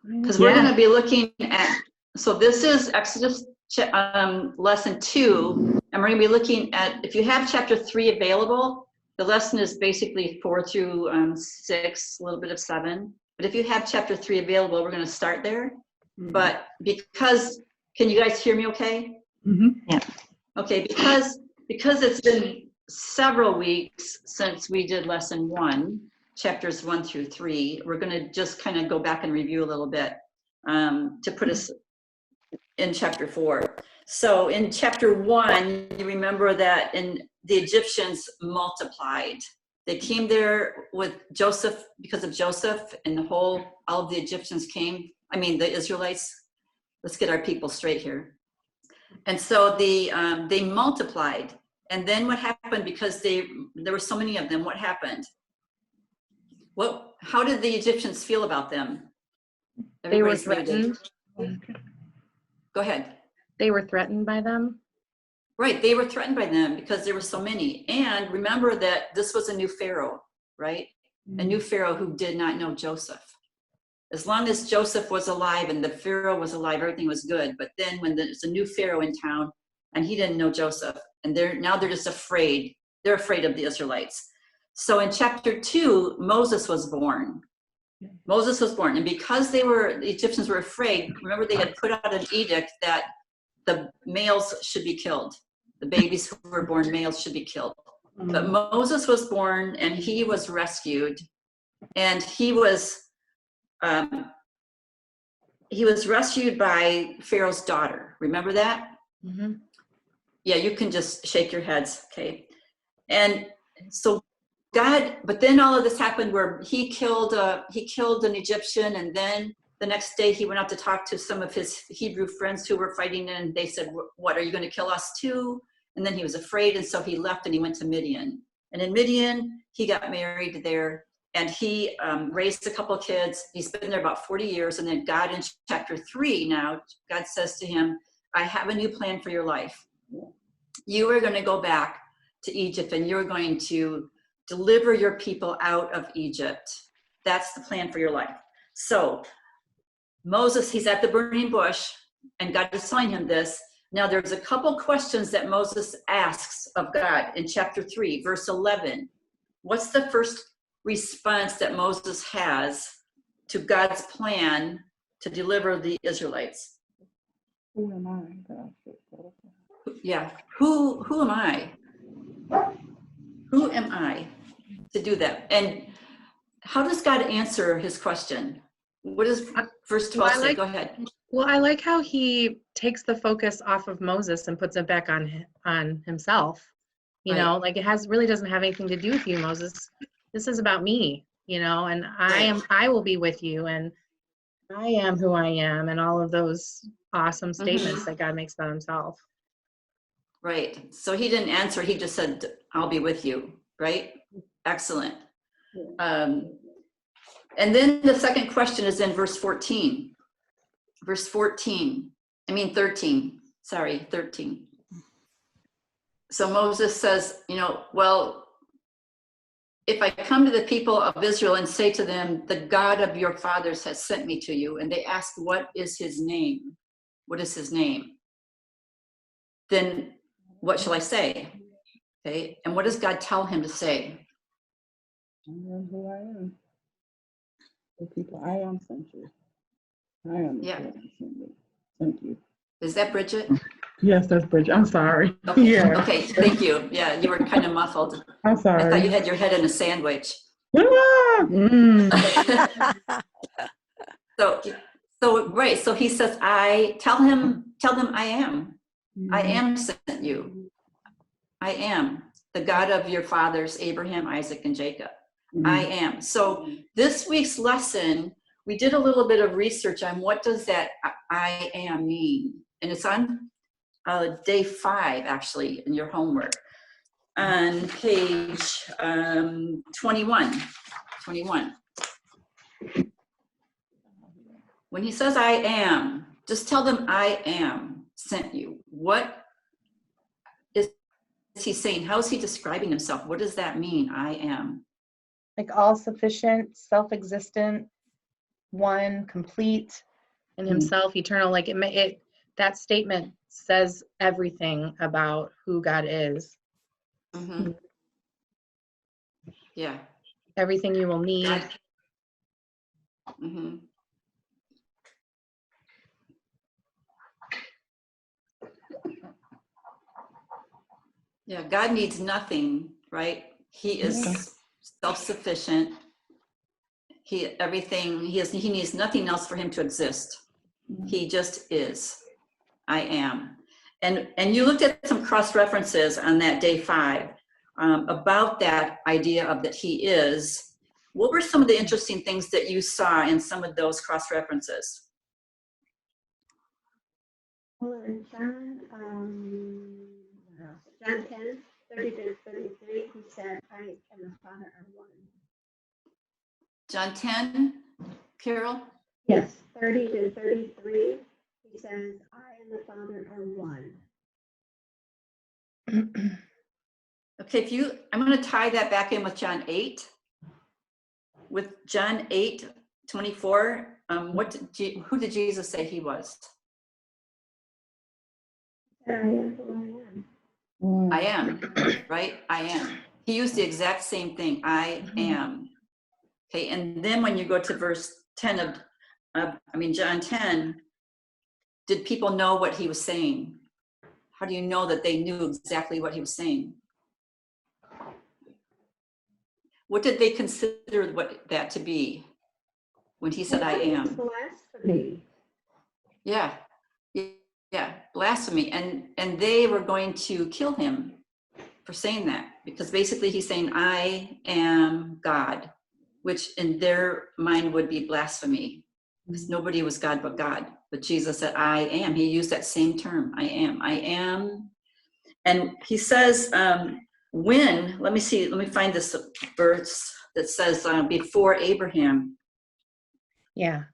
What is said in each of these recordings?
because we're going to be looking at, so this is Exodus lesson 2, and we're going to be looking at, if you have chapter 3 available, the lesson is basically 4 through 6, a little bit of 7. But if you have chapter 3 available, we're going to start there. But because, can you guys hear me okay? Yeah. Okay, because it's been several weeks since we did lesson 1, chapters 1 through 3, we're going to just kind of go back and review a little bit to put us in chapter 4. So in chapter 1, you remember that the Egyptians multiplied. They came there with Joseph, because of Joseph, and all of the Egyptians came, the Israelites. Let's get our people straight here. And so they multiplied. And then what happened, because there were so many of them, what happened? How did the Egyptians feel about them? They were threatened. Go ahead. They were threatened by them. Right, they were threatened by them because there were so many. And remember that this was a new Pharaoh, right? A new Pharaoh who did not know Joseph. As long as Joseph was alive and the Pharaoh was alive, everything was good. But then when there's a new Pharaoh in town and he didn't know Joseph, and now they're just afraid. They're afraid of the Israelites. So in chapter 2, Moses was born. Moses was born. And because the Egyptians were afraid, remember they had put out an edict that the males should be killed. The babies who were born males should be killed. But Moses was born and he was rescued. And he was rescued by Pharaoh's daughter. Remember that? Mm-hmm. Yeah, you can just shake your heads, okay? And so but then all of this happened where he killed an Egyptian, and then the next day he went out to talk to some of his Hebrew friends who were fighting, and they said, what, are you going to kill us too? And then he was afraid, and so he left and he went to Midian. And in Midian, he got married there, and he raised a couple of kids. He's been there about 40 years, and then God in chapter 3 now, God says to him, I have a new plan for your life. You are going to go back to Egypt, and you're going to deliver your people out of Egypt. That's the plan for your life. So Moses, he's at the burning bush, and God is telling him this. Now there's a couple questions that Moses asks of God in chapter 3, verse 11. What's the first response that Moses has to God's plan to deliver the Israelites? Who am I? Yeah, who am I? Who am I to do that? And how does God answer his question? What does verse 12 say? Go ahead. Well, I like how he takes the focus off of Moses and puts it back on himself. You know, like it really doesn't have anything to do with you, Moses. This is about me, and I will be with you, and I am who I am, and all of those awesome statements that God makes about himself. Right. So he didn't answer. He just said, I'll be with you. Right. Excellent. And then the second question is in verse 14. Verse 13. Sorry, 13. So Moses says, well, if I come to the people of Israel and say to them, the God of your fathers has sent me to you, and they ask, what is his name? What is his name? Then what shall I say? Okay. And what does God tell him to say? I am who I am. The people I am sent you. I am the one who sent you. Thank you. Is that Bridget? Yes, that's Bridget. I'm sorry. Okay. Yeah. Okay. Thank you. Yeah, you were kind of muffled. I'm sorry. I thought you had your head in a sandwich. So right. So he says, tell them I am. I am sent you. I am the God of your fathers, Abraham, Isaac, and Jacob. I am. So this week's lesson, we did a little bit of research on what does that I am mean. And it's on day 5, actually, in your homework. On page 21. When he says I am, just tell them I am sent you. What is he saying? How is he describing himself? What does that mean, I am? Like all sufficient, self-existent, one, complete in himself, eternal. Like that statement says everything about who God is. Mm-hmm. Yeah. Everything you will need. God. Mm-hmm. Yeah, God needs nothing, right? He is self-sufficient. He needs nothing else for him to exist. He just is. I am. And you looked at some cross references on that day 5 about that idea of that he is. What were some of the interesting things that you saw in some of those cross references? Well, in John 10, 30 to 33, he said, I and the Father are one. John 10, Carol? Yes. 30 to 33, he says, I and the Father are one. Okay, I'm going to tie that back in with John 8. With John 8, 24, who did Jesus say he was? I am who I am. I am, right? I am. He used the exact same thing. I am. Okay, and then when you go to verse 10 John 10, did people know what he was saying? How do you know that they knew exactly what he was saying? What did they consider that to be when he said, I am? Blasphemy. Yeah, blasphemy. And they were going to kill him for saying that, because basically he's saying, I am God, which in their mind would be blasphemy, because nobody was God but God. But Jesus said, I am. He used that same term, I am. And he says, let me find this verse that says before Abraham. Yeah.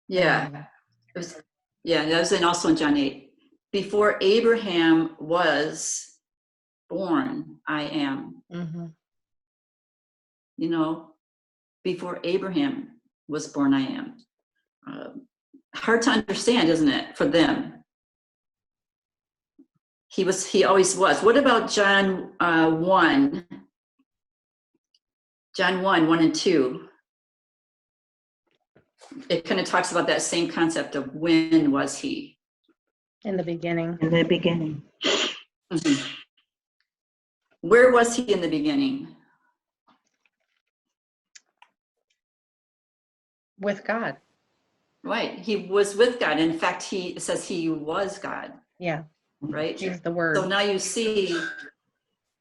Yeah. That was also in John 8. Before Abraham was born, I am. Mm-hmm. Before Abraham was born, I am. Hard to understand, isn't it, for them? He always was. What about John 1? John 1 and 2. It kind of talks about that same concept of when was he? In the beginning. In the beginning. Mm-hmm. Where was he in the beginning? With God. Right. He was with God. In fact, he says he was God. Yeah. Right? He's the Word. So now you see,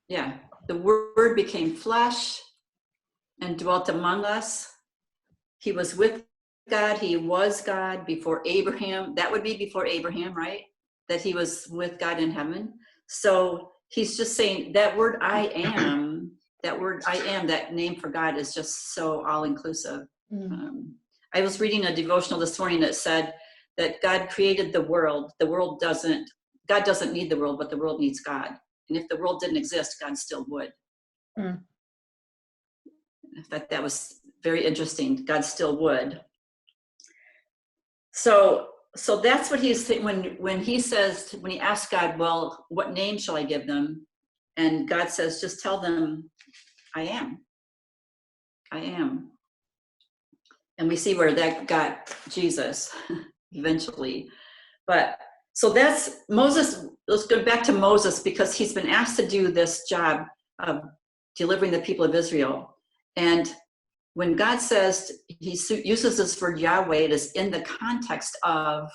the Word became flesh and dwelt among us. He was with God. He was God before Abraham. That would be before Abraham, right? That he was with God in heaven. So he's just saying that word I am, that name for God is just so all-inclusive. I was reading a devotional this morning that said that God created the world. God doesn't need the world, but the world needs God. And if the world didn't exist, God still would. In fact, that was very interesting. God still would. So that's what he's saying when he asks God, well, what name shall I give them? And God says, just tell them, I am. I am. And we see where that got Jesus eventually. But so that's Moses. Let's go back to Moses, because he's been asked to do this job of delivering the people of Israel. And when God says, he uses this word Yahweh, it is in the context of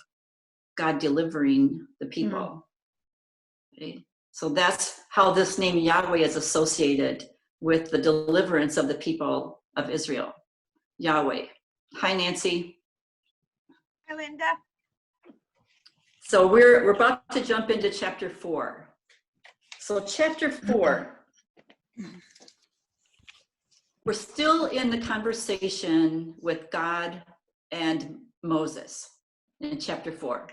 God delivering the people. Okay? So that's how this name Yahweh is associated with the deliverance of the people of Israel. Yahweh. Hi, Nancy. Hi, Linda. So we're about to jump into chapter 4. So chapter 4, we're still in the conversation with God and Moses in chapter 4.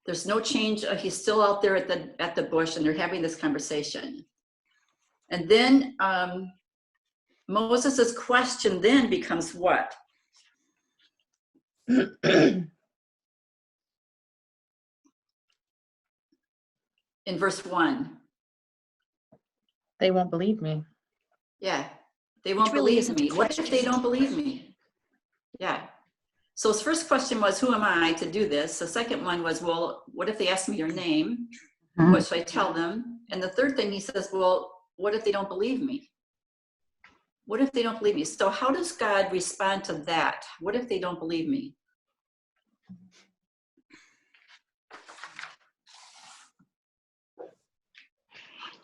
There's no change. He's still out there at the bush, and they're having this conversation. And then Moses's question then becomes what? In verse 1. They won't believe me. Yeah, they won't really believe isn't a me. What if they question. don't believe me? Yeah. So his first question was, who am I to do this? The second one was, well, what if they ask me your name? What should I tell them? And the third thing he says, well, what if they don't believe me? What if they don't believe me? So how does God respond to that? What if they don't believe me?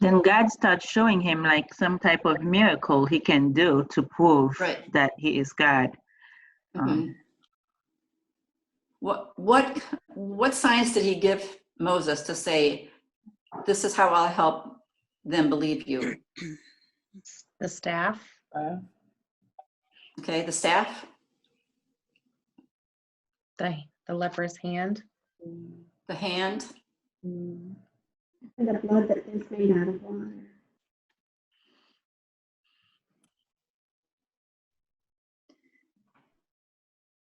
Then God starts showing him like some type of miracle he can do to prove Right. that he is God. Mhm. What signs did he give Moses to say, this is how I'll help them believe you? The staff, Okay, the staff, the leper's hand. the hand. Mm. And the blood that is made out of water.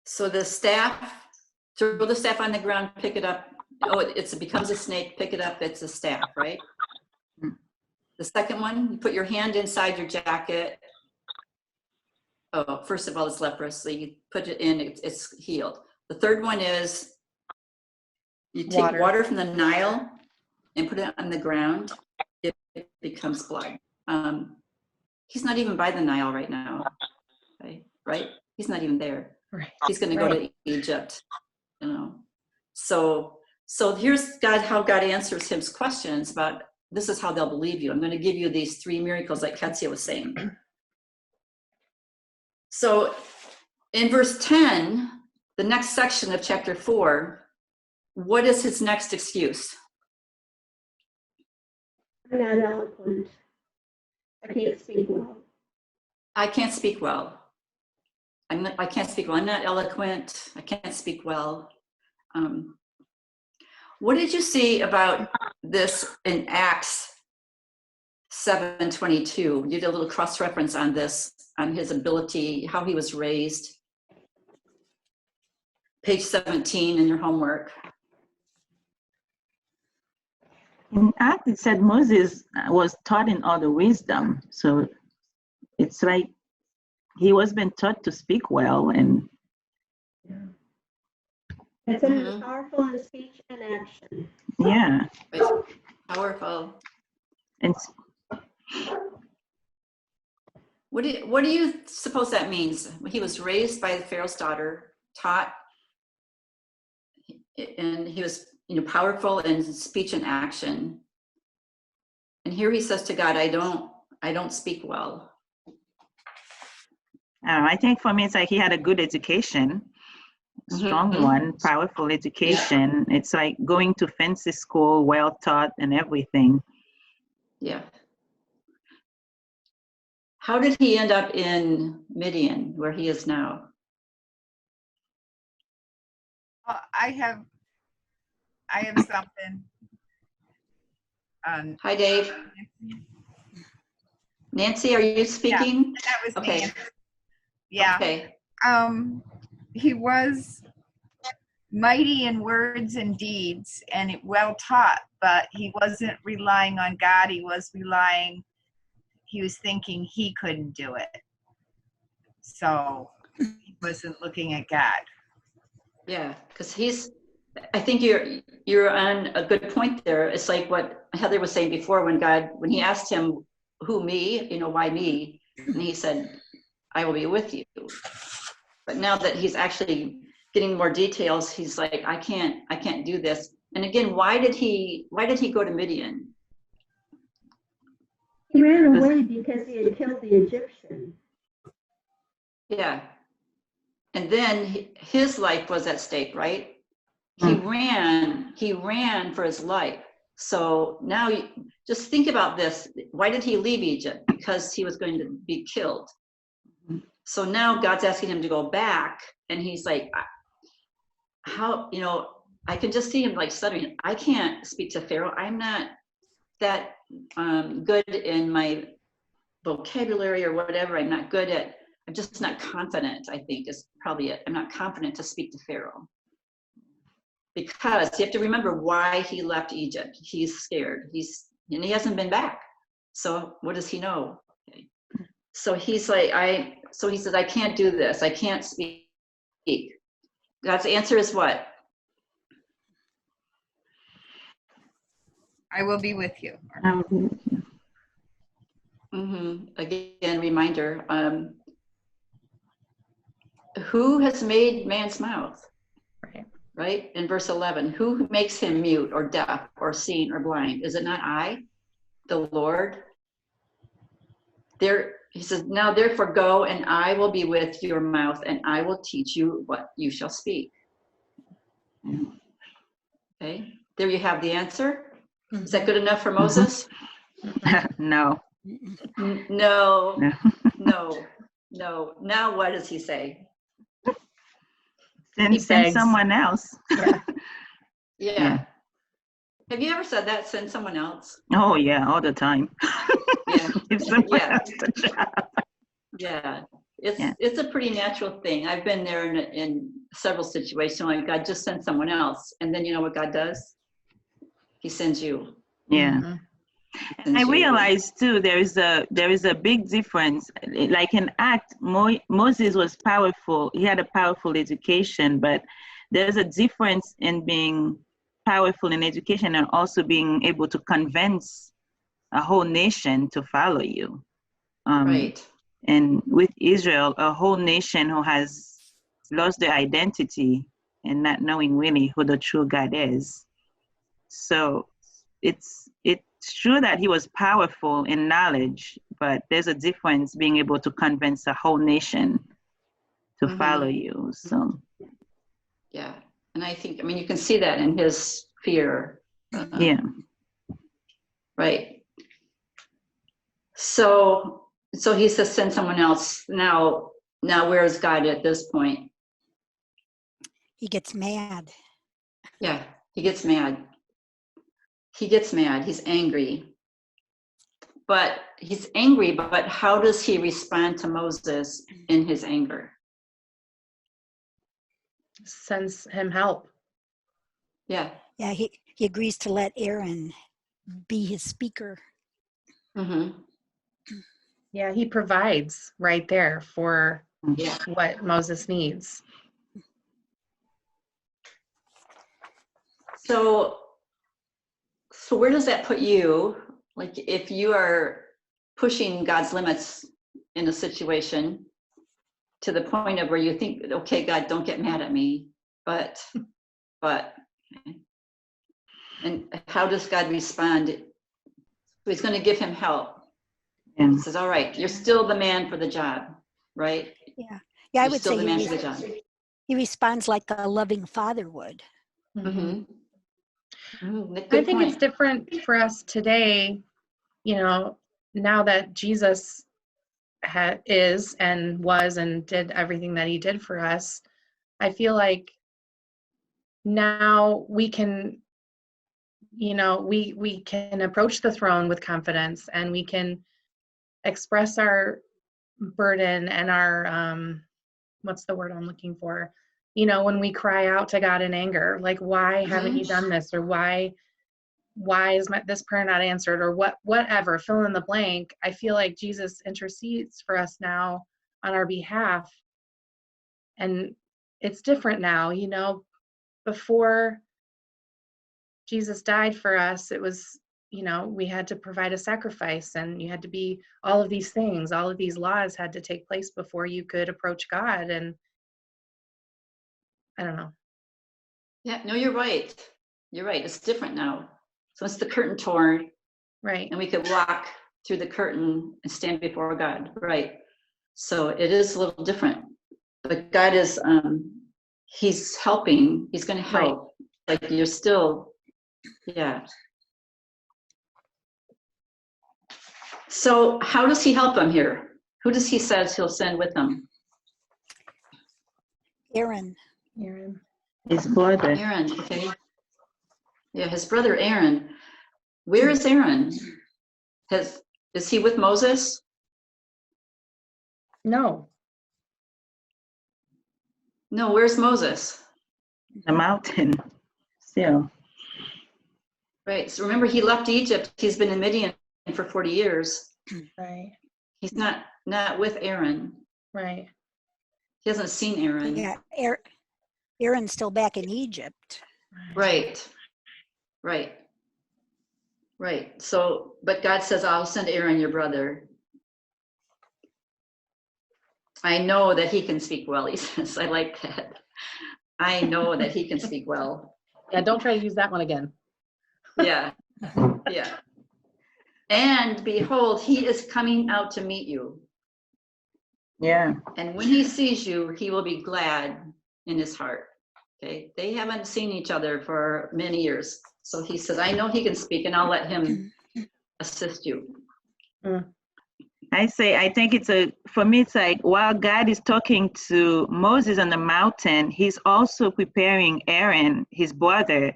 So the staff, throw the staff on the ground, pick it up. Oh, it becomes a snake, pick it up, it's a staff, right? The second one, you put your hand inside your jacket. Oh, first of all, it's leprous, so you put it in, it's healed. The third one is you take water from the Nile and put it on the ground, it becomes blood. He's not even by the Nile right now, right? He's not even there. Right. He's going to go to Egypt, you know. So here's how God answers his questions about this is how they'll believe you. I'm going to give you these 3 miracles like Ketsia was saying. So in verse 10, the next section of chapter 4, what is his next excuse? I'm not eloquent. I can't speak well. I can't speak well. I can't speak well. I'm not eloquent. I can't speak well. What did you see about this in Acts 7:22? You did a little cross-reference on this, on his ability, how he was raised. Page 17 in your homework. In Acts, it said Moses was taught in all the wisdom. So it's like he was been taught to speak well, and It's powerful in speech and action. yeah, Right. Powerful. and What do you suppose that means? He was raised by the Pharaoh's daughter, taught, and he was, powerful in speech and action. And here he says to God, I don't speak well. I think for me, it's like he had a good education, strong one, powerful education. It's like going to fancy school, well taught and everything. Yeah. How did he end up in Midian, where he is now? I have something. Hi, Dave. Nancy, are you speaking? That was Okay. me. Yeah. Okay. He was mighty in words and deeds and well taught, but he wasn't relying on God. He was thinking he couldn't do it. So he wasn't looking at God. Yeah, because I think you're on a good point there. It's like what Heather was saying before, when he asked him, who, me, why me? And he said, I will be with you. But now that he's actually getting more details, he's like, I can't do this. And again, why did he go to Midian? He ran away because he had killed the Egyptian. Yeah. And then his life was at stake, right? He ran for his life. So now just think about this. Why did he leave Egypt? Because he was going to be killed. So now God's asking him to go back, and he's like, how, I can just see him like stuttering. I can't speak to Pharaoh. I'm not that good in my vocabulary or whatever. I'm not good at I'm just not confident, I think is probably it. I'm not confident to speak to Pharaoh. Because you have to remember why he left Egypt. He's scared. And he hasn't been back. So what does he know? Okay. So he's like, so he says, I can't do this. I can't speak. God's answer is what? I will be with you. I agree with you. Again, reminder, who has made man's mouth? Right. Right? In verse 11, who makes him mute or deaf or seen or blind? Is it not I, the Lord? There, he says, now therefore go and I will be with your mouth and I will teach you what you shall speak. Okay, there you have the answer. Is that good enough for Moses? No. No, no. Now what does he say? He Send begs. someone else. Yeah. Yeah. Have you ever said that? Send someone else? Oh yeah, all the time. Yeah. If someone Yeah. else the job. Yeah. It's Yeah. it's a pretty natural thing. I've been there in several situations like God just sent someone else. And then you know what God does? He sends you. Yeah. Mhm. I realize too there is a big difference. Like in Act, Moses was powerful. He had a powerful education, but there's a difference in being powerful in education and also being able to convince a whole nation to follow you. Right. And with Israel, a whole nation who has lost their identity and not knowing really who the true God is. So it's true that he was powerful in knowledge, but there's a difference being able to convince a whole nation to follow you. So Yeah. And I think, I mean, you can see that in his fear. yeah. Right. So he says, send someone else. Now where's God at this point? He gets mad. Yeah, he gets mad. He's angry. But he's angry, but how does he respond to Moses in his anger? Sends him help. Yeah. Yeah, he agrees to let Aaron be his speaker. Mm-hmm. Yeah, he provides right there for Yeah. what Moses needs. So where does that put you? Like if you are pushing God's limits in a situation to the point of where you think, okay, God, don't get mad at me, but, okay. And how does God respond? He's going to give him help. Yeah. He says, all right, you're still the man for the job, right? Yeah, I You're would still say the man for the job. he responds like a loving father would. Mm-hmm. I think it's different for us today, you know, now that Jesus is and was and did everything that he did for us. I feel like now we can, you know, we can approach the throne with confidence and we can express our burden and our, what's the word I'm looking for? You know, when we cry out to God in anger, like, why haven't you done this? Or why is this prayer not answered? Or whatever, fill in the blank. I feel like Jesus intercedes for us now on our behalf. And it's different now, you know, before Jesus died for us, it was, you know, we had to provide a sacrifice and you had to be all of these things, all of these laws had to take place before you could approach God. And I don't know. Yeah, no, you're right. You're right. It's different now. So it's the curtain torn, Right. and we could walk through the curtain and stand before God, right? So it is a little different. But God is, he's helping. He's going to help. Like you're still, yeah. So how does he help him here? Who does he says he'll send with him? Aaron. His brother. Aaron, okay. Yeah, his brother Aaron. Where is Aaron? Is he with Moses? No. No, where's Moses? The mountain. Still. Right. So remember, he left Egypt. He's been in Midian for 40 years. Right. He's not with Aaron. Right. He hasn't seen Aaron. Yeah, Aaron's still back in Egypt. Right. Right. Right. So, but God says, I'll send Aaron, your brother. I know that he can speak well, he says. I like that. I know that he can speak well. Yeah, don't try to use that one again. Yeah. Yeah. And behold, he is coming out to meet you. Yeah. And when he sees you, he will be glad in his heart. Okay. They haven't seen each other for many years. So he says, I know he can speak, and I'll let him assist you. I think for me, it's like while God is talking to Moses on the mountain, he's also preparing Aaron, his brother,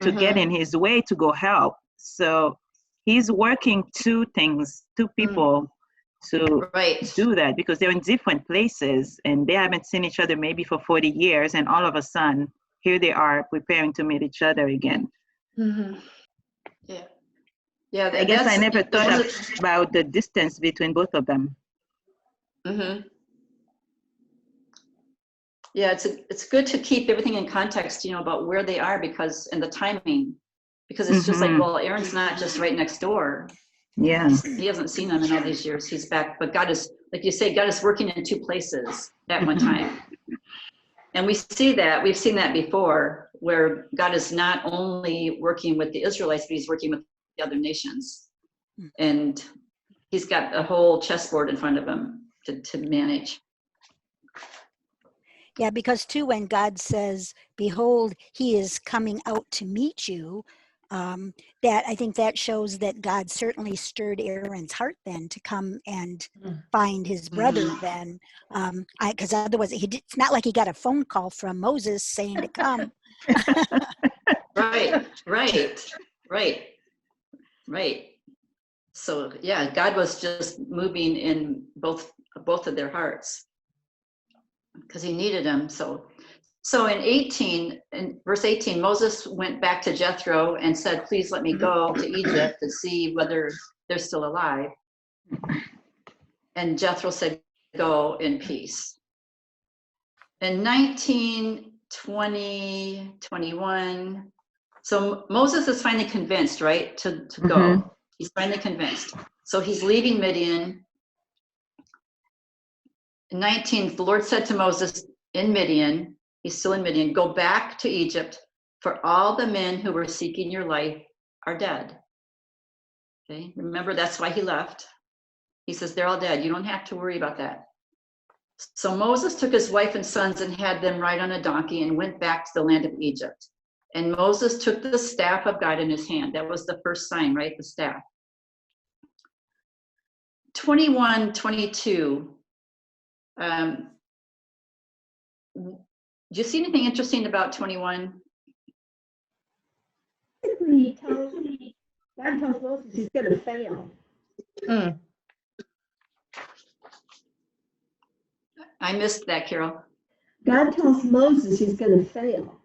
to get in his way to go help. So he's working two people to do that, because they're in different places and they haven't seen each other maybe for 40 years. And all of a sudden, here they are preparing to meet each other again. Yeah. Yeah. I guess I never thought about the distance between both of them. Yeah, it's good to keep everything in context, about where they are, and the timing, because it's just like, well, Aaron's not just right next door. Yeah. He hasn't seen him in all these years. He's back, but God is, like you say, God is working in two places at one time. And we've seen that before, where God is not only working with the Israelites, but he's working with the other nations. And he's got a whole chessboard in front of him to manage. Yeah, because too, when God says, behold, he is coming out to meet you, that I think that shows that God certainly stirred Aaron's heart then to come and find his brother then. Because otherwise, it's not like he got a phone call from Moses saying to come. Right. So yeah, God was just moving in both of their hearts, because he needed them. So in verse 18, Moses went back to Jethro and said, please let me go to Egypt to see whether they're still alive. And Jethro said, go in peace. In 19, 20, 21, so Moses is finally convinced, right, to go. He's finally convinced. So he's leaving Midian. In 19, the Lord said to Moses in Midian, he's still in Midian, go back to Egypt, for all the men who were seeking your life are dead. Okay, remember, that's why he left. He says, they're all dead. You don't have to worry about that. So Moses took his wife and sons and had them ride on a donkey and went back to the land of Egypt. And Moses took the staff of God in his hand. That was the first sign, right? The staff. 21, 22. Do you see anything interesting about 21? Basically, God tells Moses he's going to fail. I missed that, Carol. God tells Moses he's going to fail.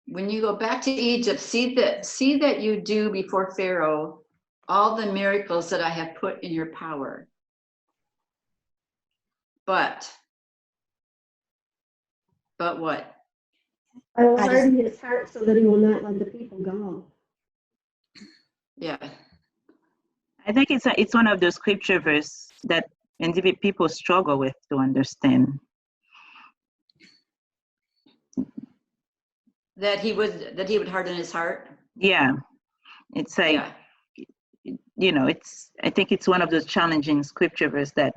When you go back to Egypt, see that you do before Pharaoh all the miracles that I have put in your power. But what? I will harden his heart so that he will not let the people go. Yeah. I think it's one of those scripture verses that individual people struggle with to understand. That he would harden his heart. Yeah. It's like, I think it's one of those challenging scripture verses that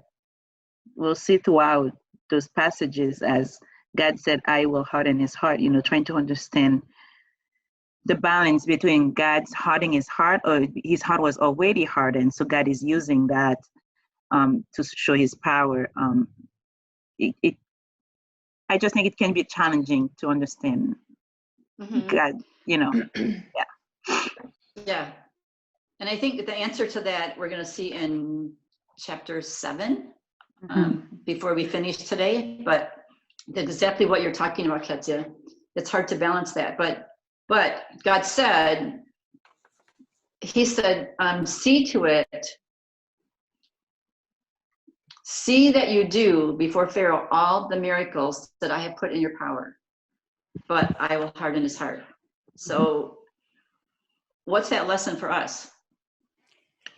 we'll see throughout those passages, as God said, I will harden his heart, trying to understand the balance between God's hardening his heart, or his heart was already hardened, so God is using that to show his power. I just think it can be challenging to understand God, Yeah. Yeah. And I think the answer to that we're going to see in chapter 7 before we finish today, but exactly what you're talking about, Katya. It's hard to balance that, but God said, he said, see to it, see that you do before Pharaoh all the miracles that I have put in your power, but I will harden his heart. So what's that lesson for us?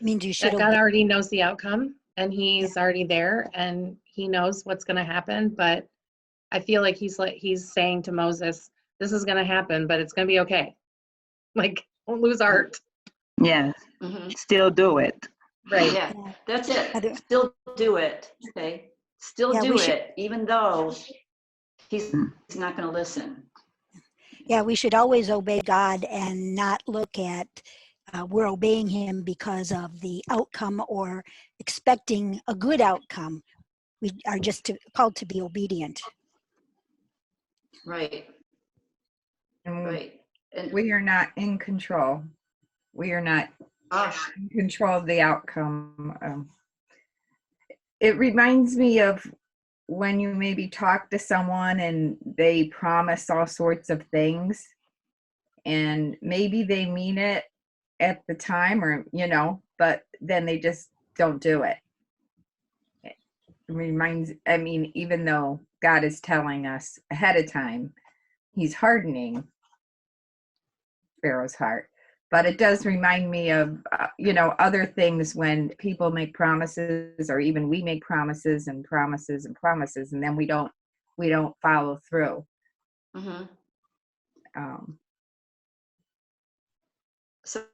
Means you should That God obey. already knows the outcome and he's already there and he knows what's going to happen. But I feel like he's saying to Moses, this is going to happen, but it's going to be okay. Like, don't lose heart. Yes, Mhm. still do it. Right. Yeah, that's it. Other- Still do it. Okay. Still Yeah, do we should- it, even though he's not going to listen. Yeah, we should always obey God and not look at we're obeying him because of the outcome or expecting a good outcome. We are just called to be obedient. Right. And Right. And we are not in control. We are not in control of the outcome. It reminds me of when you maybe talk to someone and they promise all sorts of things and maybe they mean it at the time, or but then they just don't do it. It reminds, I mean, even though God is telling us ahead of time, he's hardening Pharaoh's heart, but it does remind me of other things when people make promises, or even we make promises and promises and promises, and then we don't follow through. mhm. So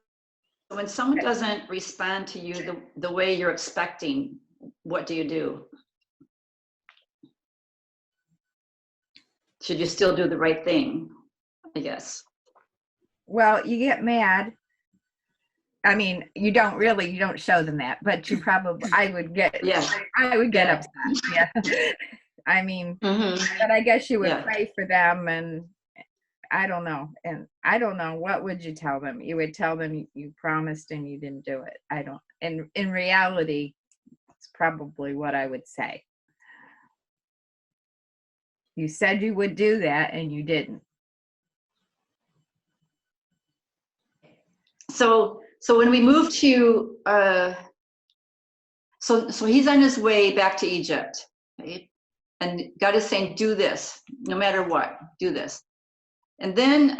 when someone doesn't respond to you the way you're expecting, what do you do? Should you still do the right thing, I guess? Well, you get mad. I mean, you don't show them that, but you probably, I would get Yeah. upset. Yeah. I mean, Mhm. but I guess you would Yeah. pray for them, and I don't know. And I don't know, what would you tell them? You would tell them you promised and you didn't do it. I don't, and in reality, it's probably what I would say. You said you would do that and you didn't. So when we move to so he's on his way back to Egypt, right? And God is saying, do this, no matter what, do this. And then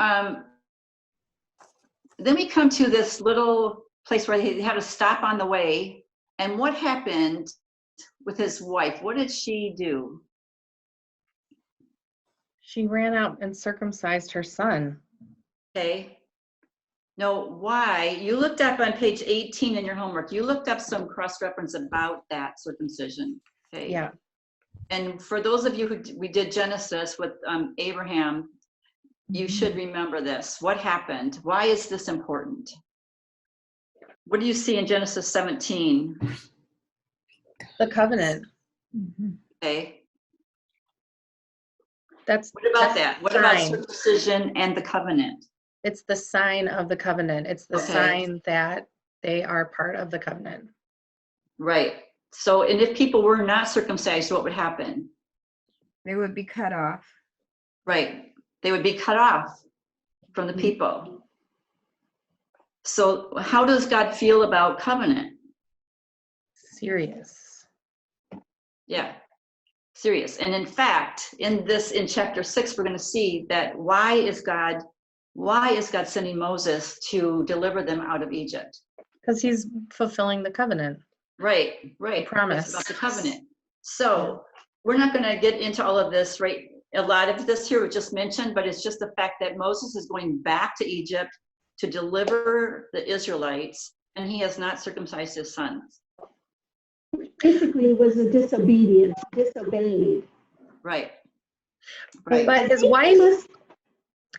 we come to this little place where he had to stop on the way. And what happened with his wife? What did she do? She ran out and circumcised her son. Okay. No, why? You looked up on page 18 in your homework. You looked up some cross-reference about that circumcision. Okay. Yeah. And for those of you we did Genesis with Abraham, you should remember this. What happened? Why is this important? What do you see in Genesis 17? The covenant. Okay. That's What about that's that? What the about sign. circumcision and the covenant? It's the sign of the covenant. It's the Okay. sign that they are part of the covenant. Right. So, and if people were not circumcised, what would happen? They would be cut off. Right. They would be cut off from the people. So how does God feel about covenant? Serious. Yeah, serious. And in fact, in chapter 6, we're going to see that why is God sending Moses to deliver them out of Egypt? Because he's fulfilling the covenant. Right. promise. It's about the covenant. So we're not going to get into all of this, right? A lot of this here was just mentioned, but it's just the fact that Moses is going back to Egypt to deliver the Israelites, and he has not circumcised his sons. Basically, it was a disobedience, disobeyed. Right. But his wife,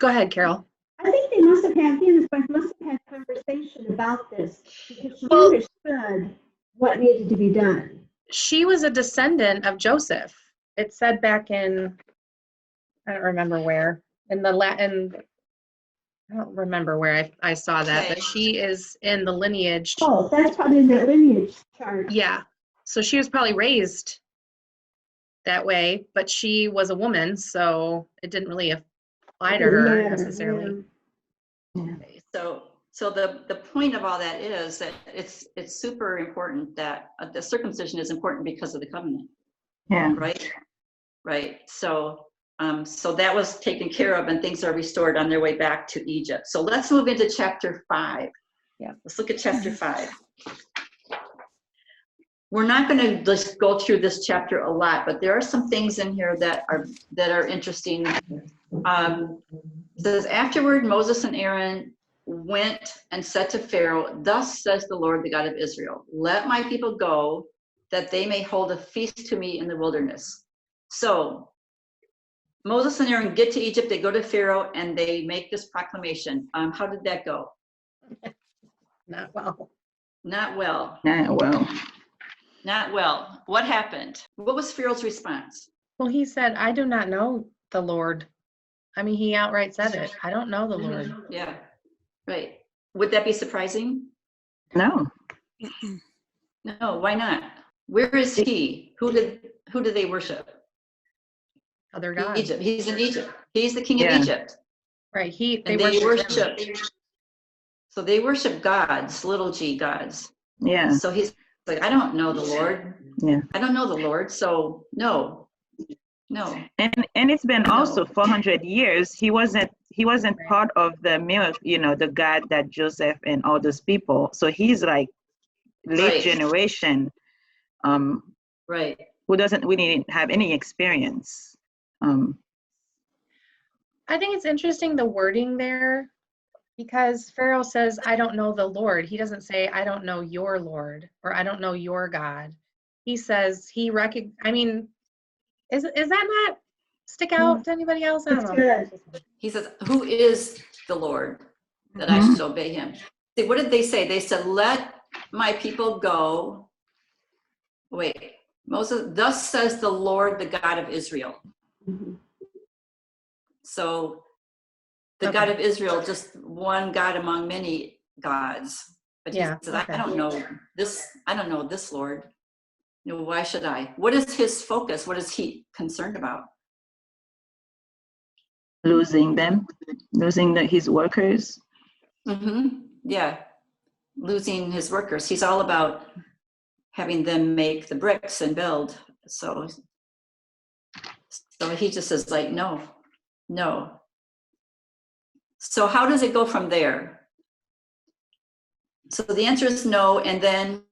go ahead, Carol. I think they must have had, he and his wife must have had conversation about this because she Well- understood what needed to be done. She was a descendant of Joseph. It said back in, I don't remember where, in the Latin, I don't remember where I saw that, but Okay. she is in the lineage. Oh, that's probably in that lineage chart. Yeah. So she was probably raised that way, but she was a woman, so it didn't really apply to her necessarily. So the point of all that is that it's super important that the circumcision is important because of the covenant. Yeah. Right. So that was taken care of, and things are restored on their way back to Egypt. So let's move into chapter 5. Yeah. Let's look at chapter 5. We're not going to just go through this chapter a lot, but there are some things in here that are interesting. It says, afterward, Moses and Aaron went and said to Pharaoh, "Thus says the Lord, the God of Israel, let my people go, that they may hold a feast to me in the wilderness." So Moses and Aaron get to Egypt, they go to Pharaoh, and they make this proclamation. How did that go? Not well. Not well. Yeah, well. Not well. What happened? What was Pharaoh's response? Well, he said, "I do not know the Lord." I mean, he outright said it. I don't know the Lord. Yeah, right. Would that be surprising? No. No, why not? Where is he? Who did they worship? Other God. Egypt. He's in Egypt. He's the king Yeah. of Egypt. Right. And they worship. So they worship gods, little g gods. Yeah. So he's like, I don't know the Lord. Yeah. I don't know the Lord. So no. And it's been also 400 years. He wasn't part of the miracle, the God that Joseph and all those people. So he's like late Right. generation, Right. who doesn't really have any experience. I think it's interesting the wording there, because Pharaoh says, "I don't know the Lord." He doesn't say, "I don't know your Lord," or "I don't know your God." He says I mean, is that not stick out to anybody else? I don't That's know. good. He says, "Who is the Lord that I should obey him?" See, what did they say? They said, "Let my people go." Wait, Moses, "Thus says the Lord, the God of Israel." Mhm. So the Okay. God of Israel, just one God among many gods. But he Yeah, says, okay. I don't know this Lord. Why should I? What is his focus? What is he concerned about? Losing his workers. Yeah, losing his workers. He's all about having them make the bricks and build. So he just says like, no. So how does it go from there? So the answer is no, and then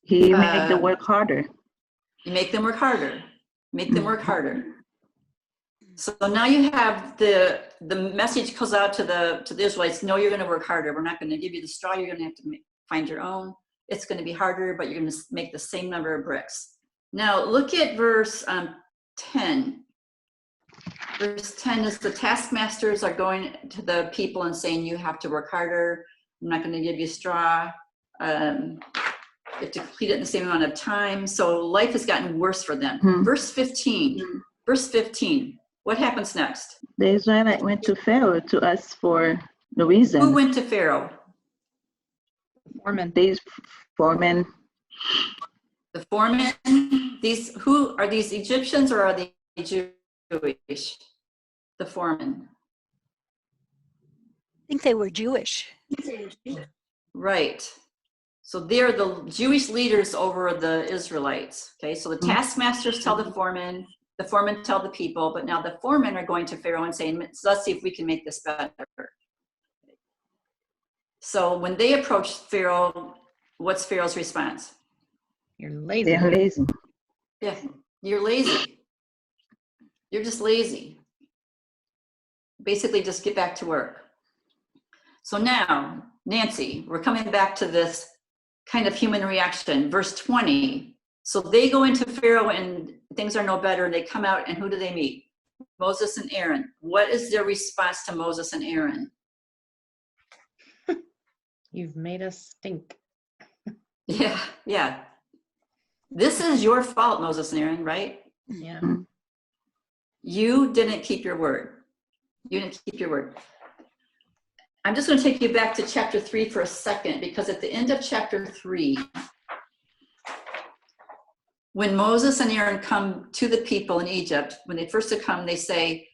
He made the work harder. you make them work harder. So now you have the message goes out to the Israelites. No, you're going to work harder. We're not going to give you the straw. You're going to have to find your own. It's going to be harder, but you're going to make the same number of bricks. Now look at verse 10. Verse 10 is the taskmasters are going to the people and saying, you have to work harder. I'm not going to give you straw. You have to complete it in the same amount of time. So life has gotten worse for them. Verse 15. What happens next? The Israelite went to Pharaoh to ask for the reason. Who went to Pharaoh? Foreman. These foremen. The foremen. Who are these Egyptians or are they Jewish? The foremen. I think they were Jewish. Right. So they're the Jewish leaders over the Israelites. Okay, so the taskmasters tell the foremen tell the people, but now the foremen are going to Pharaoh and saying, let's see if we can make this better. So when they approach Pharaoh, what's Pharaoh's response? You're lazy. They're lazy. Yeah, you're lazy. You're just lazy. Basically, just get back to work. So now, Nancy, we're coming back to this kind of human reaction. Verse 20. So they go into Pharaoh and things are no better. And they come out and who do they meet? Moses and Aaron. What is their response to Moses and Aaron? You've made us stink. Yeah. This is your fault, Moses and Aaron, right? Yeah. You didn't keep your word. I'm just going to take you back to chapter 3 for a second, because at the end of chapter 3, when Moses and Aaron come to the people in Egypt, when they first come, they say,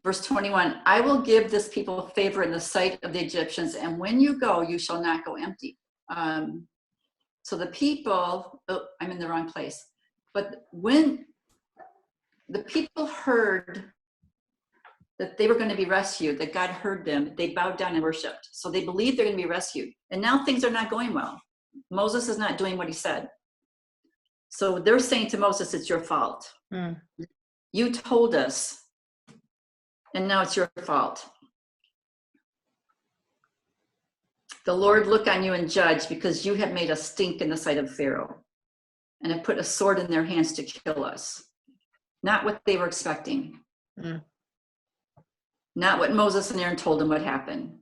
verse 21, I will give this people favor in the sight of the Egyptians, and when you go, you shall not go empty. So the people, oh, I'm in the wrong place. But when the people heard that they were going to be rescued, that God heard them, they bowed down and worshiped. So they believed they're going to be rescued. And now things are not going well. Moses is not doing what he said. So they're saying to Moses, it's your fault. You told us, and now it's your fault. The Lord look on you and judge, because you have made us stink in the sight of Pharaoh and have put a sword in their hands to kill us. Not what they were expecting. Not what Moses and Aaron told them would happen.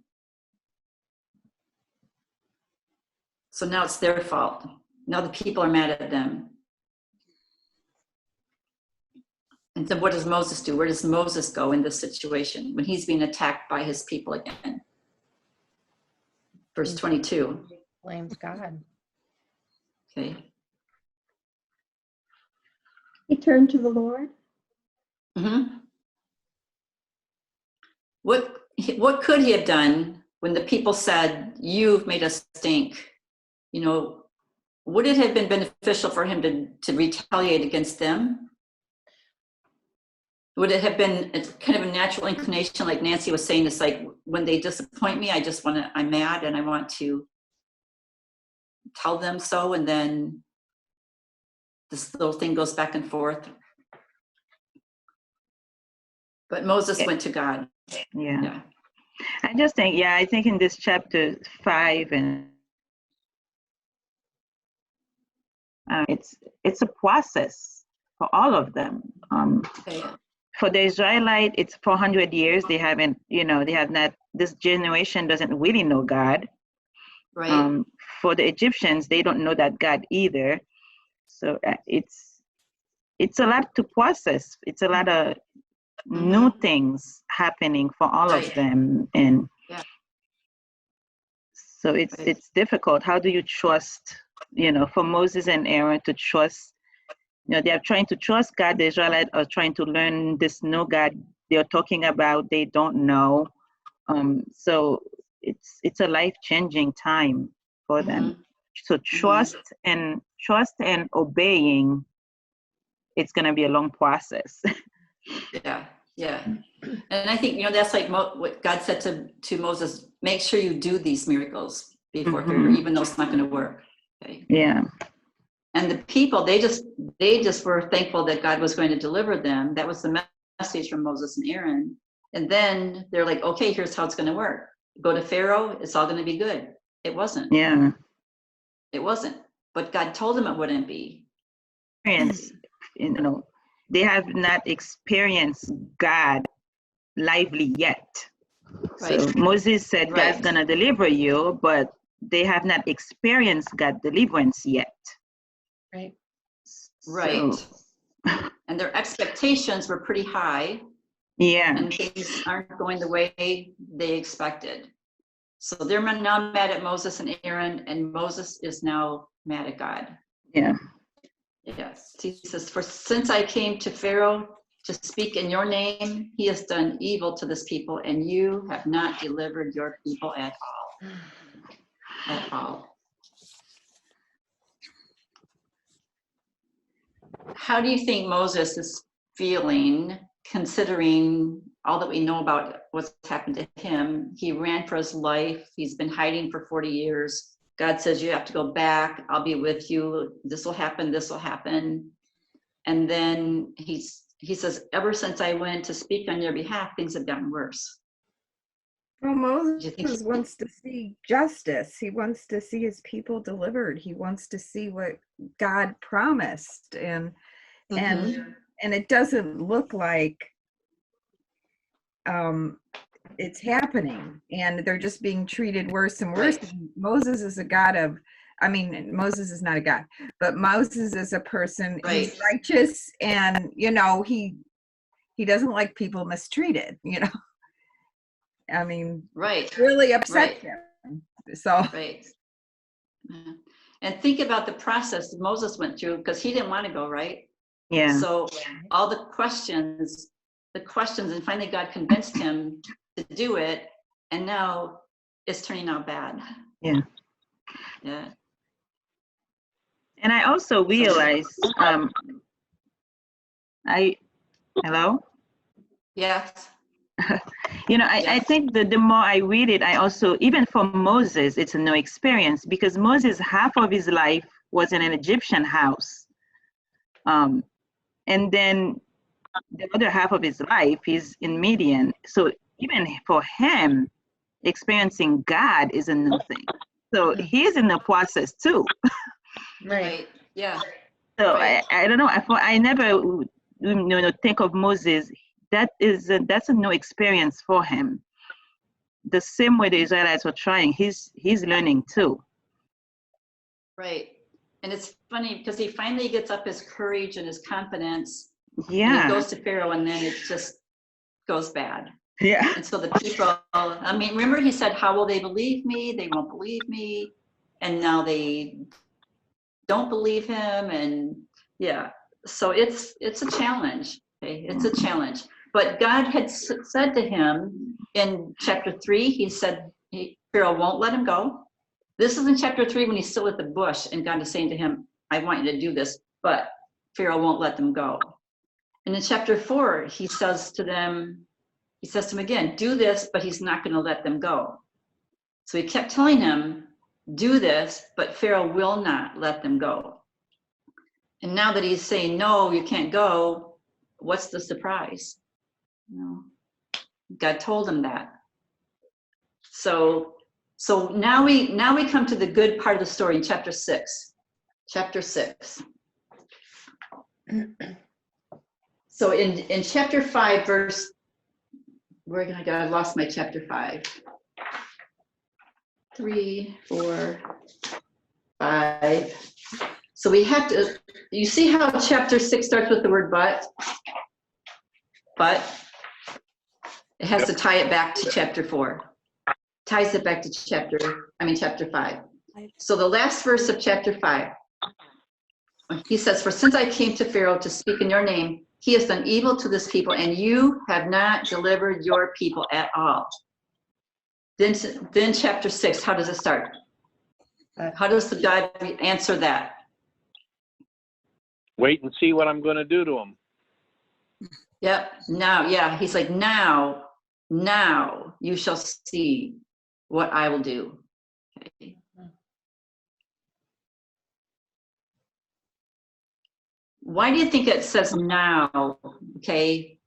So now it's their fault. Now the people are mad at them. And then what does Moses do? Where does Moses go in this situation when he's being attacked by his people again? Verse 22. Blames God. Okay. He turned to the Lord. What could he have done when the people said, you've made us stink? You know, would it have been beneficial for him to retaliate against them? Would it have been kind of a natural inclination, like Nancy was saying, it's like when they disappoint me, I'm mad and I want to tell them so, and then this little thing goes back and forth. But Moses went to God. Yeah. I think in this chapter 5, and it's a process for all of them. Okay. For the Israelite, it's 400 years. They have not, this generation doesn't really know God. Right. For the Egyptians, they don't know that God either. So it's a lot to process. It's a lot of new things happening for all of them. And so it's difficult. How do you trust, for Moses and Aaron to trust, they are trying to trust God. The Israelites are trying to learn this new God they're talking about. They don't know. So it's a life-changing time for them. So trust and obeying, it's going to be a long process. Yeah. And I think, that's like what God said to Moses, make sure you do these miracles before Pharaoh, even though it's not going to work. Okay. Yeah. And the people, they just were thankful that God was going to deliver them. That was the message from Moses and Aaron. And then they're like, okay, here's how it's going to work. Go to Pharaoh, it's all going to be good. It wasn't. Yeah. It wasn't. But God told them it wouldn't be. They have not experienced God lively yet. Right. So Moses said, Right. God's going to deliver you, but they have not experienced God deliverance yet. Right. Right. So, And their expectations were pretty high. yeah. And things aren't going the way they expected. So they're now mad at Moses and Aaron, and Moses is now mad at God. Yeah. Yes. He says, since I came to Pharaoh to speak in your name, he has done evil to this people, and you have not delivered your people at all. At all. How do you think Moses is feeling, considering all that we know about what's happened to him? He ran for his life. He's been hiding for 40 years. God says, you have to go back. I'll be with you. This will happen. This will happen. And then he says, ever since I went to speak on your behalf, things have gotten worse. Well, Moses wants to see justice. He wants to see his people delivered. He wants to see what God promised. And it doesn't look like it's happening, and they're just being treated worse and worse. Right. Moses is a God of, Moses is not a God, but Moses is a person, Right. He's righteous, and he doesn't like people mistreated, Right. really upset him. So Right. And think about the process that Moses went through, because he didn't want to go, right? Yeah. So all the questions, and finally God convinced him to do it, and now it's turning out bad. Yeah. Yeah. And I also realized, hello? Yes. You know, I think that the more I read it, I also, even for Moses, it's a new experience, because Moses, half of his life was in an Egyptian house. And then the other half of his life is in Midian. So even for him, experiencing God is a new thing. So he's in the process too. Right. Yeah. So Right. I don't know. I never think of Moses. That's a new experience for him. The same way the Israelites were trying, he's learning too. Right. And it's funny because he finally gets up his courage and his confidence. And he Yeah. goes to Pharaoh, and then it just goes bad. Yeah. And so the people, I mean, remember he said, how will they believe me? They won't believe me. And now they don't believe him. And yeah, so it's a challenge. Okay? It's a challenge. But God had said to him in chapter 3, he said, Pharaoh won't let him go. This is in chapter 3 when he's still at the bush, and God is saying to him, I want you to do this, but Pharaoh won't let them go. And in chapter 4, he says to them again, do this, but he's not going to let them go. So he kept telling him, do this, but Pharaoh will not let them go. And now that he's saying, no, you can't go, what's the surprise? You know, God told him that. So now we come to the good part of the story in chapter 6. Chapter 6. So in chapter 5, verse, where can I go? I lost my chapter 5. 3, 4, 5. So we have to, you see how chapter 6 starts with the word but? But it has to tie it back to chapter 4. Ties it back to chapter 5. So the last verse of chapter 5, he says, for since I came to Pharaoh to speak in your name, he has done evil to this people, and you have not delivered your people at all. Then chapter 6, how does it start? How does the God answer that? Wait and see what I'm going to do to him. Yep. Now, yeah, he's like, now you shall see what I will do. Okay. Why do you think it says now? Okay.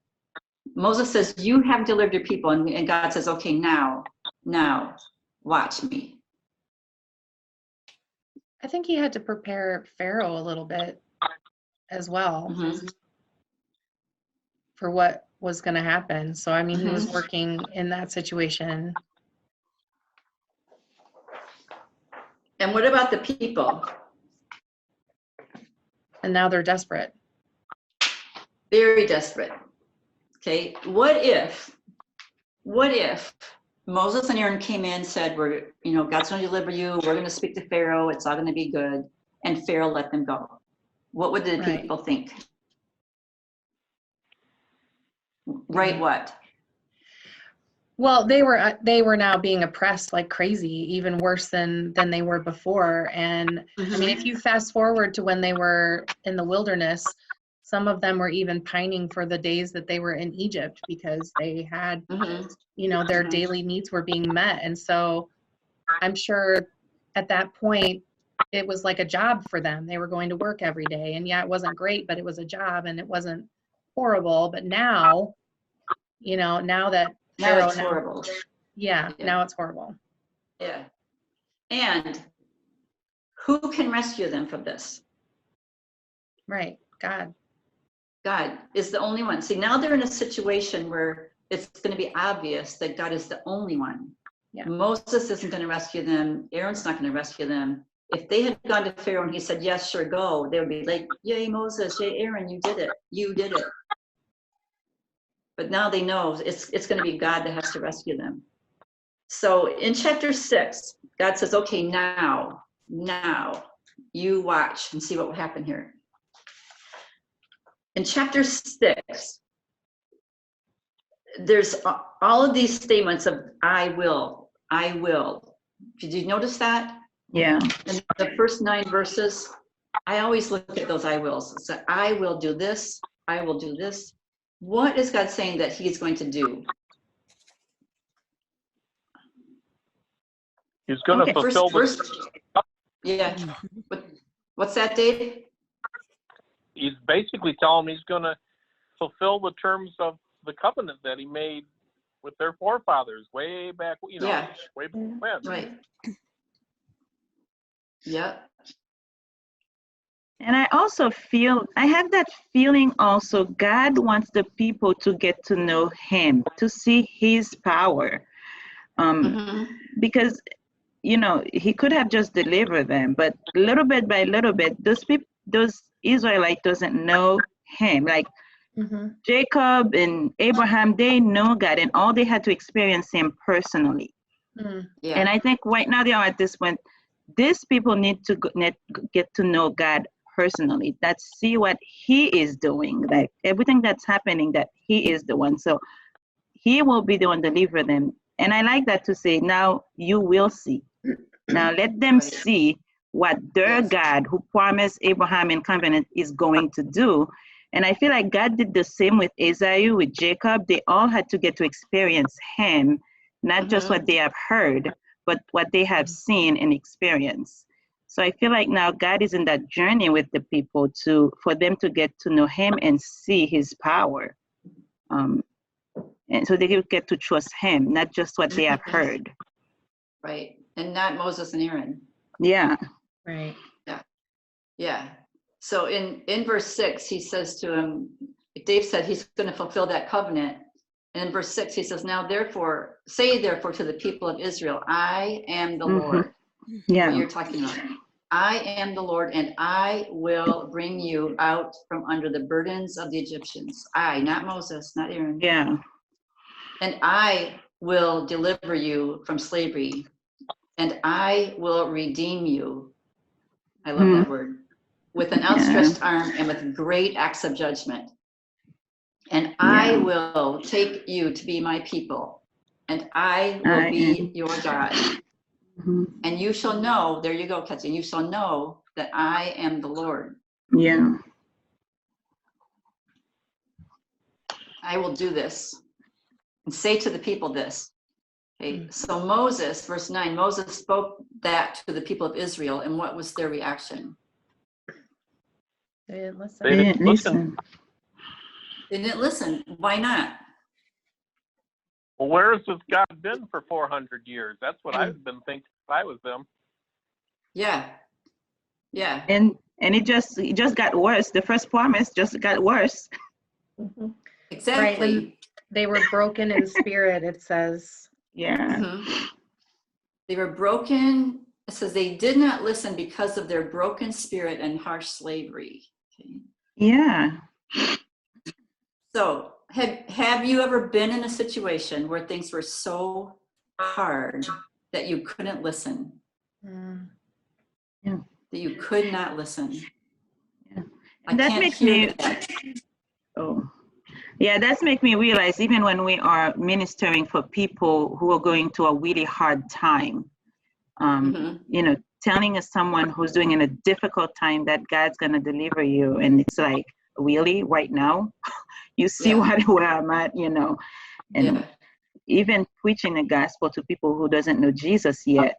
Moses says, you have delivered your people, and God says, okay, now, watch me. I think he had to prepare Pharaoh a little bit as well for what was going to happen. So, I mean, he was working in that situation. And what about the people? And now they're desperate. Very desperate. Okay, what if Moses and Aaron came in and said, God's going to deliver you, we're going to speak to Pharaoh, it's all going to be good, and Pharaoh let them go? What would the people think? Right, what? Well, they were now being oppressed like crazy, even worse than they were before. And I mean, if you fast forward to when they were in the wilderness, some of them were even pining for the days that they were in Egypt, because they had, their daily needs were being met. And so I'm sure at that point, it was like a job for them. They were going to work every day. And yeah, it wasn't great, but it was a job, and it wasn't horrible. But now, now that Pharaoh, it's horrible. Yeah, now it's horrible. Yeah. And who can rescue them from this? Right, God. God is the only one. See, now they're in a situation where it's going to be obvious that God is the only one. Yeah. Moses isn't going to rescue them. Aaron's not going to rescue them. If they had gone to Pharaoh and he said, yes, sure, go, they would be like, yay, Moses, yay, Aaron, you did it. You did it. But now they know it's going to be God that has to rescue them. So in chapter 6, God says, okay, now, You watch and see what will happen here. In chapter 6, there's all of these statements of I will, I will. Did you notice that? Yeah. In the first 9 verses, I always look at those I wills. So I will do this, I will do this. What is God saying that he's going to do? He's going to Okay, fulfill yeah. What's that, Dave? he's basically telling him he's going to fulfill the terms of the covenant that he made with their forefathers way back, you know, Yeah. way back when. Right. Yeah. And I also feel, I have that feeling also, God wants the people to get to know him, to see his power. Mhm. Because, you know, he could have just delivered them, but little bit by little bit, those Israelites doesn't know him. Like Jacob and Abraham, they know God, and all they had to experience him personally. Yeah. And I think right now they are at this point, these people need to get to know God personally, that see what he is doing, like everything that's happening, that he is the one. So he will be the one to deliver them. And I like that to say, now you will see. Now let them see what their Yes. God, who promised Abraham in covenant, is going to do. And I feel like God did the same with Isaiah, with Jacob. They all had to get to experience him, not just what they have heard, but what they have seen and experienced. So I feel like now God is in that journey with the people for them to get to know him and see his power. And so they get to trust him, not just what they have heard. Right. And not Moses and Aaron. Yeah. Right. Yeah. So in verse 6, he says to him, Dave said he's going to fulfill that covenant. And in verse 6, he says, now therefore, say therefore to the people of Israel, I am the Lord. Yeah. What you're talking about. I am the Lord, and I will bring you out from under the burdens of the Egyptians. I, not Moses, not Aaron. Yeah. And I will deliver you from slavery, and I will redeem you. I love that word. With an outstretched arm and with great acts of judgment. And I will take you to be my people, and I will be your God. And you shall know, there you go, Kathy, you shall know that I am the Lord. Yeah. I will do this. And say to the people this. Okay, so Moses, verse 9, Moses spoke that to the people of Israel, and what was their reaction? They didn't listen. They didn't listen. They didn't listen. Why not? Well, where has this God been for 400 years? That's what I've been thinking if I was them. Yeah. Yeah. And it just got worse. The first promise just got worse. Exactly. Right. And they were broken in spirit, it says. Yeah. Mhm. They were broken. It says they did not listen because of their broken spirit and harsh slavery. Okay. Yeah. So have you ever been in a situation where things were so hard that you couldn't listen? Yeah. That you could not listen? Yeah. I That can't makes hear me that. Yeah, that's make me realize even when we are ministering for people who are going through a really hard time, you know, telling someone who's doing in a difficult time that God's gonna deliver you, and it's like, really, right now? You see where I'm at, you know, and even preaching the gospel to people who doesn't know Jesus yet,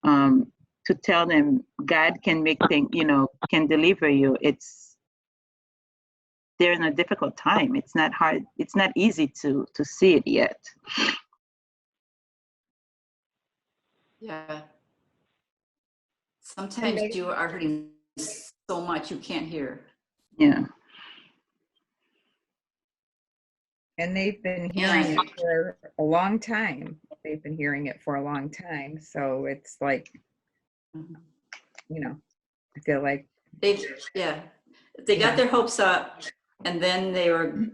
to tell them God can make things, you know, can deliver you. They're in a difficult time. It's not hard. It's not easy to see it yet. Yeah. Sometimes you are hurting so much you can't hear. Yeah. And they've been hearing it for a long time. They've been hearing it for a long time. So it's like, you know, I feel like They got their hopes up, and then they were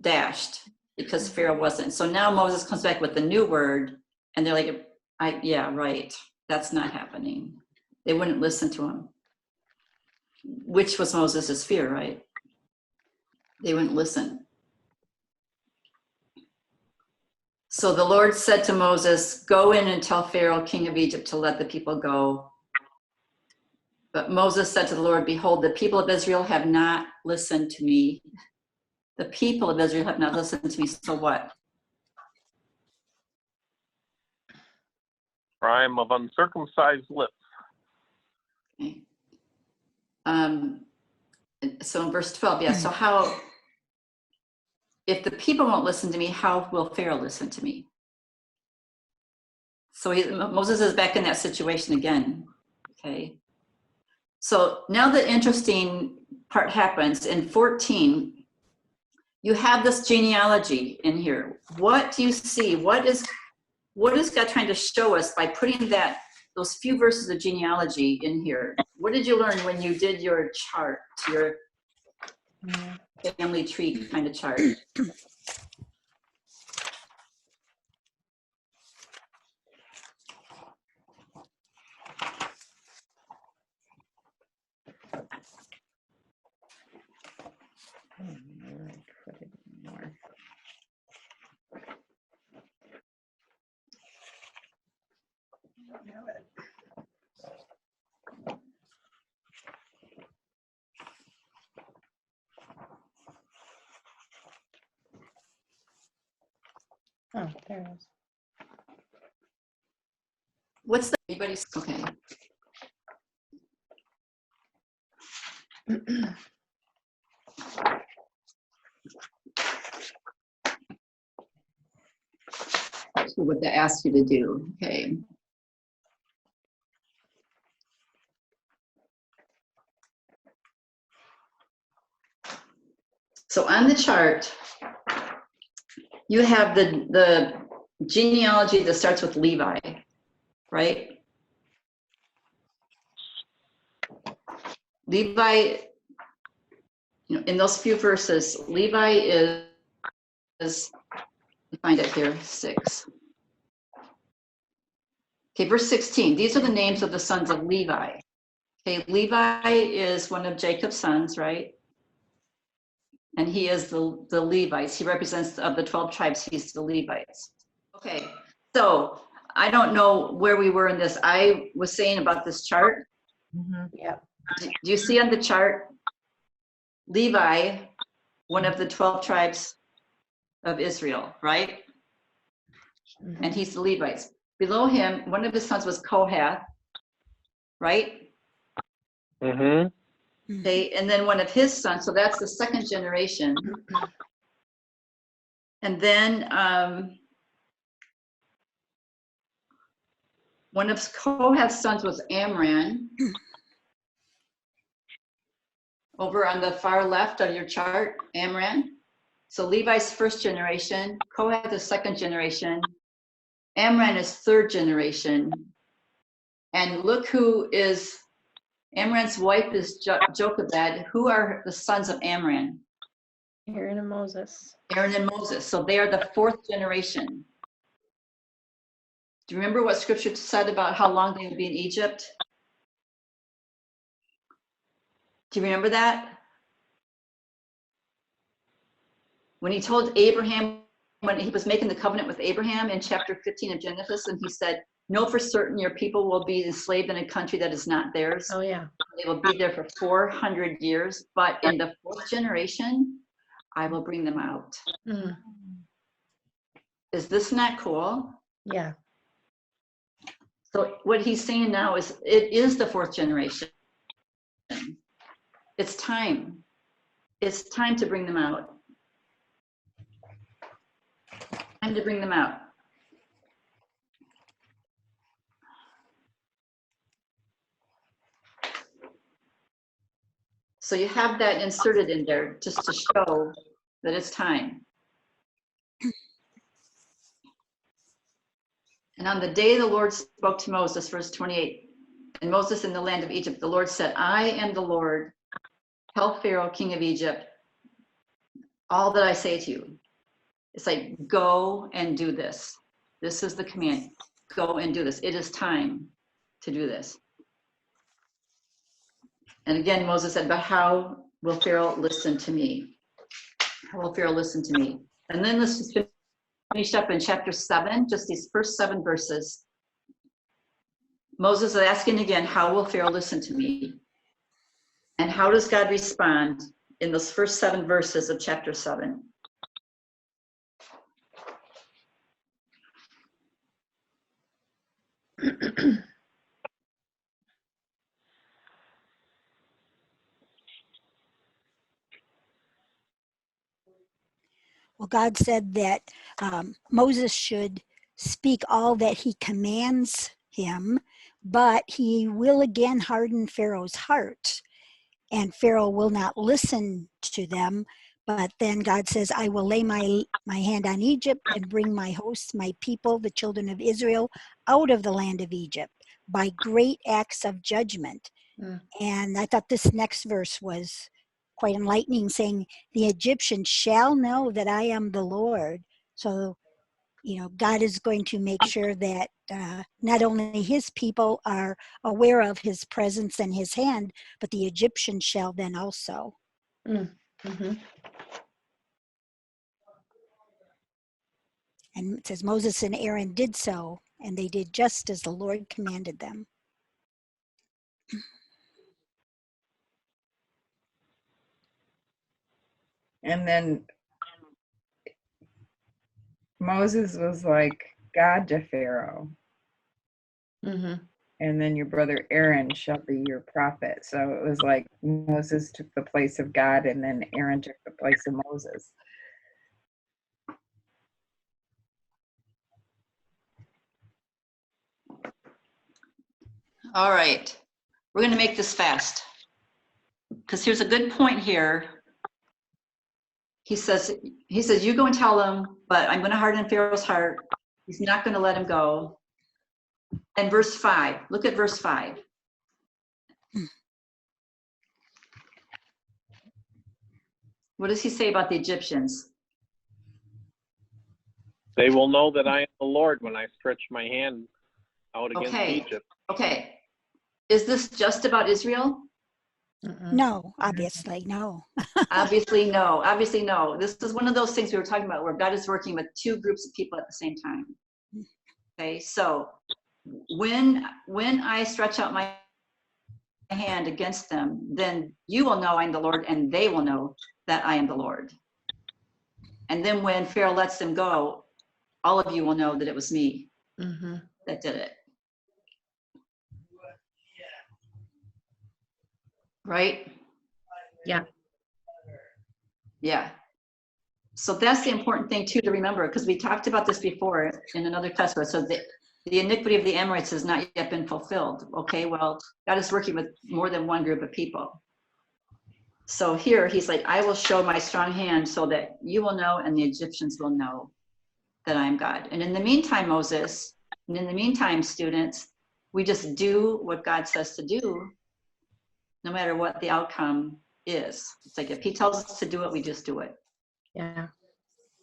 dashed because Pharaoh wasn't. So now Moses comes back with the new word, and they're like, right, that's not happening. They wouldn't listen to him. which was Moses' fear, right? They wouldn't listen. So the Lord said to Moses, go in and tell Pharaoh, king of Egypt, to let the people go. But Moses said to the Lord, behold, the people of Israel have not listened to me. The people of Israel have not listened to me. So what? Crime of uncircumcised lips. Okay. So in verse 12, yeah, so how, if the people won't listen to me, how will Pharaoh listen to me? So Moses is back in that situation again, okay? So now the interesting part happens in 14. You have this genealogy in here. What do you see? What is God trying to show us by putting those few verses of genealogy in here? What did you learn when you did your chart, your family tree kind of chart? Oh, there it is. What's the, anybody's, okay. So what they asked you to do, okay. So on the chart, you have the genealogy that starts with Levi, right? Levi, you know, in those few verses, Levi is find it here, 6. Okay, verse 16, these are the names of the sons of Levi. Okay, Levi is one of Jacob's sons, right? And he is the Levites. He represents of the 12 tribes, he's the Levites. Okay, so I don't know where we were in this. I was saying about this chart. Yep. Do you see on the chart, Levi, one of the 12 tribes of Israel, right? And he's the Levites. Below him, one of his sons was Kohath, right? Mm-hmm. Okay, and then one of his sons, so that's the second generation. And then one of Kohath's sons was Amram. Over on the far left of your chart, Amram. So Levi's first generation, Kohath is second generation, Amram is third generation. And look who is, Amram's wife is Jochebed. Who are the sons of Amram? Aaron and Moses. Aaron and Moses. So they are the fourth generation. Do you remember what scripture said about how long they would be in Egypt? Do you remember that? When he told Abraham, when he was making the covenant with Abraham in chapter 15 of Genesis, and he said, know for certain your people will be enslaved in a country that is not theirs. Oh, yeah. They will be there for 400 years, but in the fourth generation, I will bring them out. Mm. Is this not cool? Yeah. So what he's saying now is it is the fourth generation. It's time. It's time to bring them out. Time to bring them out. So you have that inserted in there just to show that it's time. And on the day the Lord spoke to Moses, verse 28, and Moses in the land of Egypt, the Lord said, I am the Lord. Tell Pharaoh, king of Egypt, all that I say to you. It's like, go and do this. This is the command. Go and do this. It is time to do this. And again, Moses said, but how will Pharaoh listen to me? How will Pharaoh listen to me? And then let's just finish up in chapter 7, just these first 7 verses. Moses is asking again, how will Pharaoh listen to me? And how does God respond in those first 7 verses of chapter 7? Well, God said that Moses should speak all that he commands him, but he will again harden Pharaoh's heart, and Pharaoh will not listen to them. But then God says, I will lay my hand on Egypt and bring my hosts, my people, the children of Israel, out of the land of Egypt by great acts of judgment. And I thought this next verse was quite enlightening, saying, the Egyptians shall know that I am the Lord. So, God is going to make sure that not only his people are aware of his presence and his hand, but the Egyptians shall then also. Mm-hmm. And it says Moses and Aaron did so, and they did just as the Lord commanded them. And then Moses was like God to Pharaoh. Mm-hmm. And then your brother Aaron shall be your prophet. So it was like Moses took the place of God, and then Aaron took the place of Moses. All right, we're going to make this fast because here's a good point here. He says, you go and tell him, but I'm going to harden Pharaoh's heart. He's not going to let him go. And verse 5, look at verse 5. What does he say about the Egyptians? They will know that I am the Lord when I stretch my hand out against Egypt. Okay. Is this just about Israel? No, obviously, no. Obviously, no. Obviously, no. This is one of those things we were talking about where God is working with 2 groups of people at the same time. Okay, so when I stretch out my hand against them, then you will know I'm the Lord, and they will know that I am the Lord. And then when Pharaoh lets them go, all of you will know that it was me that did it. Right? Yeah. Yeah. So that's the important thing too to remember, because we talked about this before in another class. So the iniquity of the Amorites has not yet been fulfilled. Okay, well, God is working with more than one group of people. So here he's like, I will show my strong hand so that you will know and the Egyptians will know that I am God. And in the meantime, Moses, and in the meantime, students, we just do what God says to do, no matter what the outcome is. It's like if he tells us to do it, we just do it. Yeah.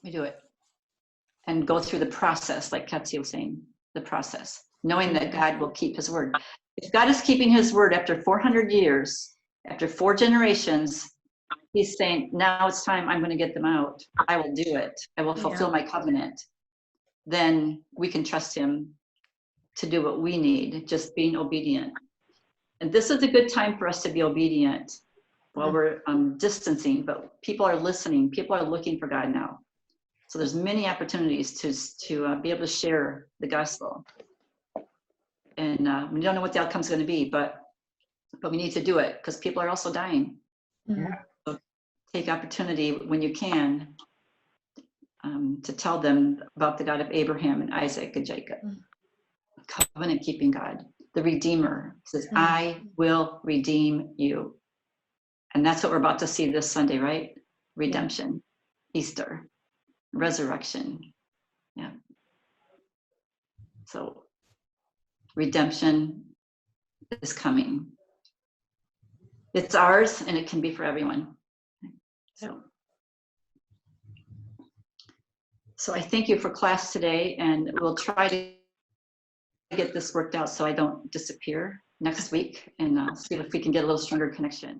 We do it. And go through the process, like Katsi was saying, the process, knowing that God will keep his word. If God is keeping his word after 400 years, after 4 generations, he's saying, now it's time, I'm going to get them out. I will do it. I will fulfill my covenant. Then we can trust him to do what we need, just being obedient. And this is a good time for us to be obedient while we're distancing, but people are listening. People are looking for God now. So there's many opportunities to be able to share the gospel. And we don't know what the outcome is going to be, but we need to do it because people are also dying. So take opportunity when you can to tell them about the God of Abraham and Isaac and Jacob. Covenant keeping God, the Redeemer. He says, I will redeem you. And that's what we're about to see this Sunday, right? Redemption, Easter, resurrection. Yeah. So redemption is coming. It's ours and it can be for everyone. So I thank you for class today, and we'll try to get this worked out so I don't disappear. next week and see if we can get a little stronger connection.